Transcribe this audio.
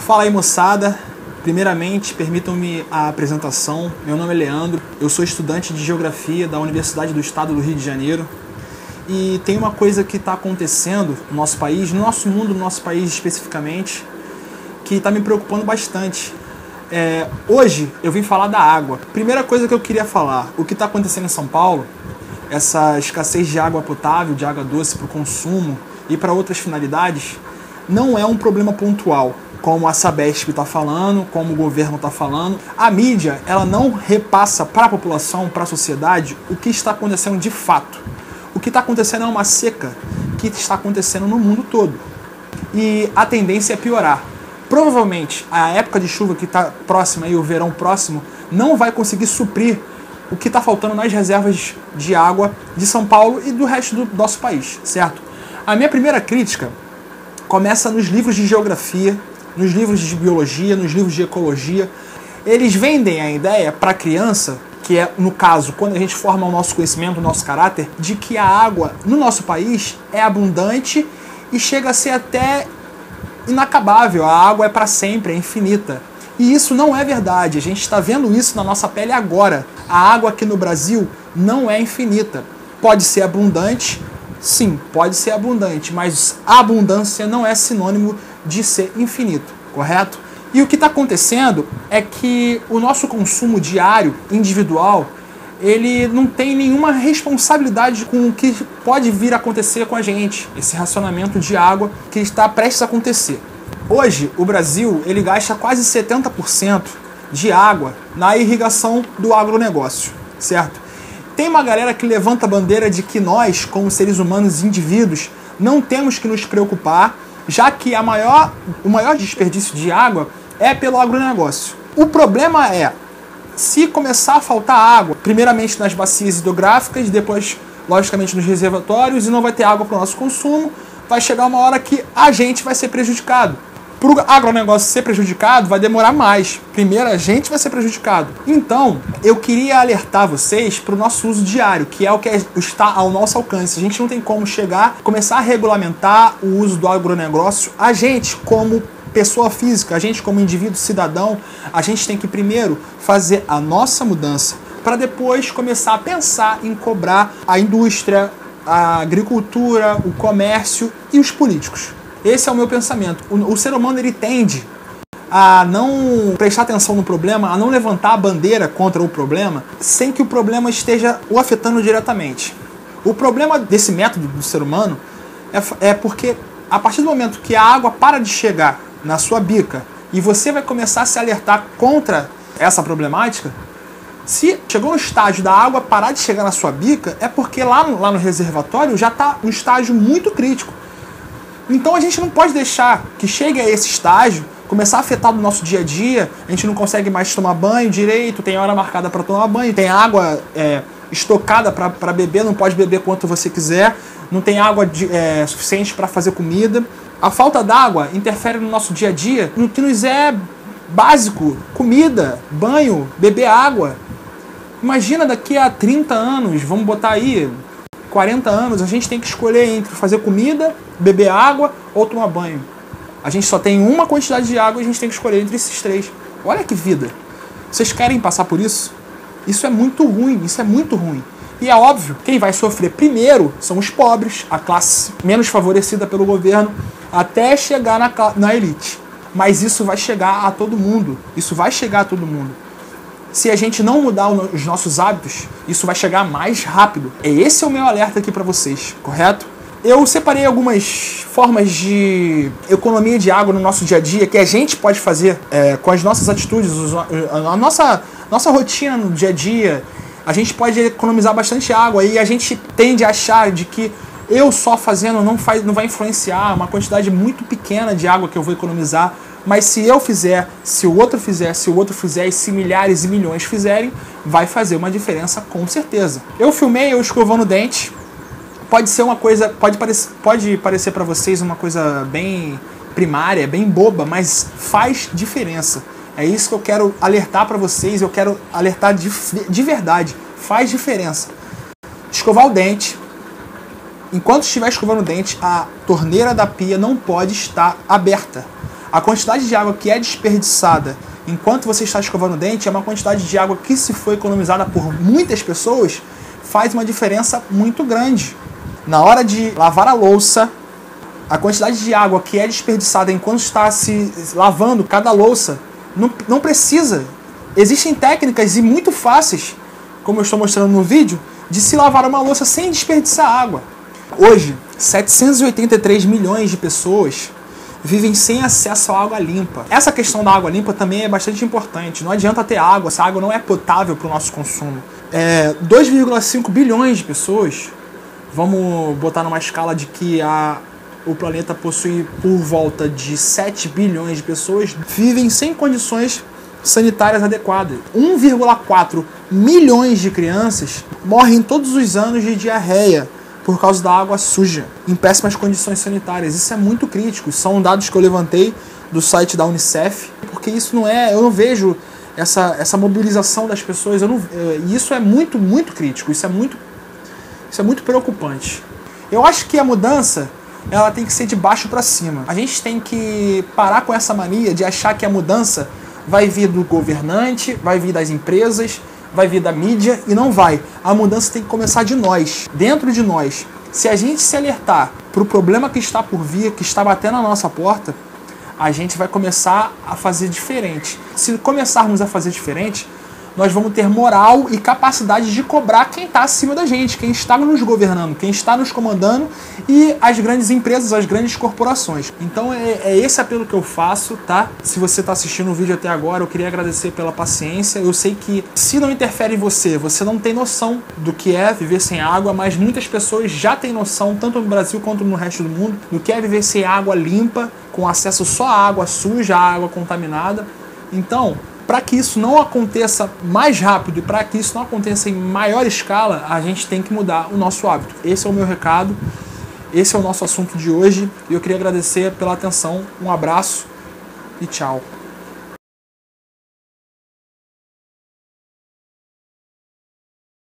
Fala aí, moçada. Primeiramente, permitam-me a apresentação. Meu nome é Leandro, eu sou estudante de Geografia da Universidade do Estado do Rio de Janeiro. E tem uma coisa que está acontecendo no nosso país, no nosso mundo, no nosso país especificamente, que está me preocupando bastante. Hoje eu vim falar da água. Primeira coisa que eu queria falar, o que está acontecendo em São Paulo, essa escassez de água potável, de água doce para o consumo e para outras finalidades, não é um problema pontual, como a Sabesp está falando, como o governo está falando. A mídia, ela não repassa para a população, para a sociedade, o que está acontecendo de fato. O que está acontecendo é uma seca que está acontecendo no mundo todo. E a tendência é piorar. Provavelmente, a época de chuva que está próxima, e o verão próximo, não vai conseguir suprir o que está faltando nas reservas de água de São Paulo e do resto do nosso país, certo? A minha primeira crítica começa nos livros de geografia, nos livros de biologia, nos livros de ecologia. Eles vendem a ideia para a criança, que é, no caso, quando a gente forma o nosso conhecimento, o nosso caráter, de que a água no nosso país é abundante e chega a ser até inacabável. A água é para sempre, é infinita. E isso não é verdade. A gente está vendo isso na nossa pele agora. A água aqui no Brasil não é infinita. Pode ser abundante, sim, pode ser abundante, mas a abundância não é sinônimo de ser infinito, correto? E o que está acontecendo é que o nosso consumo diário, individual, ele não tem nenhuma responsabilidade com o que pode vir a acontecer com a gente, esse racionamento de água que está prestes a acontecer. Hoje, o Brasil ele gasta quase 70% de água na irrigação do agronegócio, certo? Tem uma galera que levanta a bandeira de que nós, como seres humanos, indivíduos, não temos que nos preocupar, já que o maior desperdício de água é pelo agronegócio. O problema é, se começar a faltar água, primeiramente nas bacias hidrográficas, depois, logicamente, nos reservatórios, e não vai ter água para o nosso consumo, vai chegar uma hora que a gente vai ser prejudicado. Para o agronegócio ser prejudicado, vai demorar mais. Primeiro, a gente vai ser prejudicado. Então, eu queria alertar vocês para o nosso uso diário, que é o que está ao nosso alcance. A gente não tem como começar a regulamentar o uso do agronegócio. A gente, como pessoa física, a gente como indivíduo cidadão, a gente tem que primeiro fazer a nossa mudança, para depois começar a pensar em cobrar a indústria, a agricultura, o comércio e os políticos. Esse é o meu pensamento. O ser humano ele tende a não prestar atenção no problema, a não levantar a bandeira contra o problema, sem que o problema esteja o afetando diretamente. O problema desse método do ser humano é porque a partir do momento que a água para de chegar na sua bica e você vai começar a se alertar contra essa problemática, se chegou no estágio da água parar de chegar na sua bica, é porque lá no reservatório já está um estágio muito crítico. Então a gente não pode deixar que chegue a esse estágio, começar a afetar no nosso dia a dia, a gente não consegue mais tomar banho direito, tem hora marcada para tomar banho, tem água estocada para beber, não pode beber quanto você quiser, não tem água suficiente para fazer comida. A falta d'água interfere no nosso dia a dia, no que nos é básico, comida, banho, beber água. Imagina daqui a 30 anos, vamos botar aí, 40 anos, a gente tem que escolher entre fazer comida, beber água ou tomar banho. A gente só tem uma quantidade de água e a gente tem que escolher entre esses três. Olha que vida. Vocês querem passar por isso? Isso é muito ruim, isso é muito ruim. E é óbvio, quem vai sofrer primeiro são os pobres, a classe menos favorecida pelo governo, até chegar na elite. Mas isso vai chegar a todo mundo. Isso vai chegar a todo mundo. Se a gente não mudar os nossos hábitos, isso vai chegar mais rápido. Esse é o meu alerta aqui para vocês, correto? Eu separei algumas formas de economia de água no nosso dia a dia que a gente pode fazer com as nossas atitudes, a nossa rotina no dia a dia. A gente pode economizar bastante água e a gente tende a achar de que eu só fazendo não vai influenciar, uma quantidade muito pequena de água que eu vou economizar. Mas se eu fizer, se o outro fizer, se o outro fizer e se milhares e milhões fizerem, vai fazer uma diferença com certeza. Eu filmei eu escovando o dente. Pode ser uma coisa, pode parecer para vocês uma coisa bem primária, bem boba, mas faz diferença. É isso que eu quero alertar para vocês, eu quero alertar de verdade. Faz diferença. Escovar o dente. Enquanto estiver escovando o dente, a torneira da pia não pode estar aberta. A quantidade de água que é desperdiçada enquanto você está escovando o dente é uma quantidade de água que, se for economizada por muitas pessoas, faz uma diferença muito grande. Na hora de lavar a louça, a quantidade de água que é desperdiçada enquanto está se lavando cada louça, não precisa. Existem técnicas e muito fáceis, como eu estou mostrando no vídeo, de se lavar uma louça sem desperdiçar água. Hoje, 783 milhões de pessoas vivem sem acesso à água limpa. Essa questão da água limpa também é bastante importante. Não adianta ter água se a água não é potável para o nosso consumo. 2,5 bilhões de pessoas, vamos botar numa escala de que o planeta possui por volta de 7 bilhões de pessoas, vivem sem condições sanitárias adequadas. 1,4 milhões de crianças morrem todos os anos de diarreia por causa da água suja, em péssimas condições sanitárias. Isso é muito crítico. São dados que eu levantei do site da Unicef, porque isso não é... Eu não vejo essa mobilização das pessoas. E isso é muito, muito crítico. Isso é muito preocupante. Eu acho que a mudança, ela tem que ser de baixo para cima. A gente tem que parar com essa mania de achar que a mudança vai vir do governante, vai vir das empresas, vai vir da mídia, e não vai. A mudança tem que começar de nós, dentro de nós. Se a gente se alertar para o problema que está por vir, que está batendo na nossa porta, a gente vai começar a fazer diferente. Se começarmos a fazer diferente, nós vamos ter moral e capacidade de cobrar quem está acima da gente, quem está nos governando, quem está nos comandando, e as grandes empresas, as grandes corporações. Então é esse apelo que eu faço, tá? Se você está assistindo o vídeo até agora, eu queria agradecer pela paciência. Eu sei que se não interfere em você, você não tem noção do que é viver sem água, mas muitas pessoas já têm noção, tanto no Brasil quanto no resto do mundo, do que é viver sem água limpa, com acesso só à água suja, à água contaminada. Então, para que isso não aconteça mais rápido e para que isso não aconteça em maior escala, a gente tem que mudar o nosso hábito. Esse é o meu recado, esse é o nosso assunto de hoje e eu queria agradecer pela atenção. Um abraço e tchau.